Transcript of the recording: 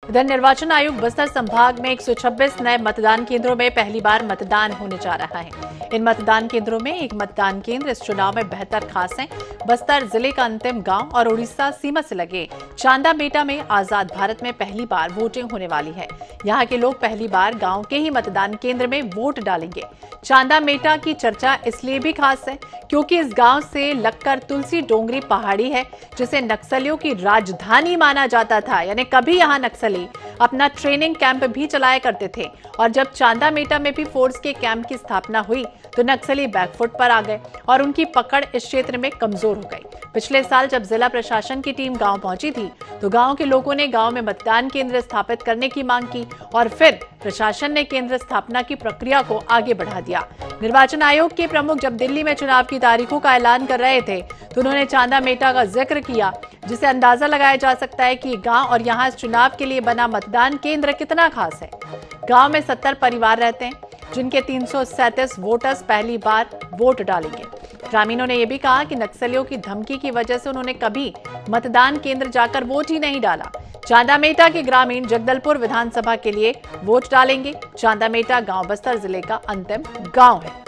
इधर निर्वाचन आयोग बस्तर संभाग में 126 नए मतदान केंद्रों में पहली बार मतदान होने जा रहा है। इन मतदान केंद्रों में एक मतदान केंद्र इस चुनाव में बेहतर खास है। बस्तर जिले का अंतिम गांव और उड़ीसा सीमा से लगे चांदा मेटा में आजाद भारत में पहली बार वोटिंग होने वाली है। यहाँ के लोग पहली बार गांव के ही मतदान केंद्र में वोट डालेंगे। चांदा मेटा की चर्चा इसलिए भी खास है क्योंकि इस गांव से लगकर तुलसी डोंगरी पहाड़ी है, जिसे नक्सलियों की राजधानी माना जाता था। यानी कभी यहाँ नक्सली अपना ट्रेनिंग कैंप भी चलाया करते थे और जब चांदा मेटा में भी फोर्स के कैंप की स्थापना हुई तो नक्सली बैकफुट पर आ गए और उनकी पकड़ इस क्षेत्र में कमजोर हो गई। पिछले साल जब जिला प्रशासन की टीम गांव पहुंची थी तो गांव के लोगों ने गांव में मतदान केंद्र स्थापित करने की मांग की और फिर प्रशासन ने केंद्र स्थापना की प्रक्रिया को आगे बढ़ा दिया। निर्वाचन आयोग के प्रमुख जब दिल्ली में चुनाव की तारीखों का ऐलान कर रहे थे तो उन्होंने चांदा मेटा का जिक्र किया, जिससे अंदाजा लगाया जा सकता है कि गांव और यहां इस चुनाव के लिए बना मतदान केंद्र कितना खास है। गांव में 70 परिवार रहते हैं, जिनके 337 वोटर्स पहली बार वोट डालेंगे। ग्रामीणों ने यह भी कहा कि नक्सलियों की धमकी की वजह से उन्होंने कभी मतदान केंद्र जाकर वोट ही नहीं डाला। चांदा मेटा के ग्रामीण जगदलपुर विधानसभा के लिए वोट डालेंगे। चांदा मेटा गांव बस्तर जिले का अंतिम गांव है।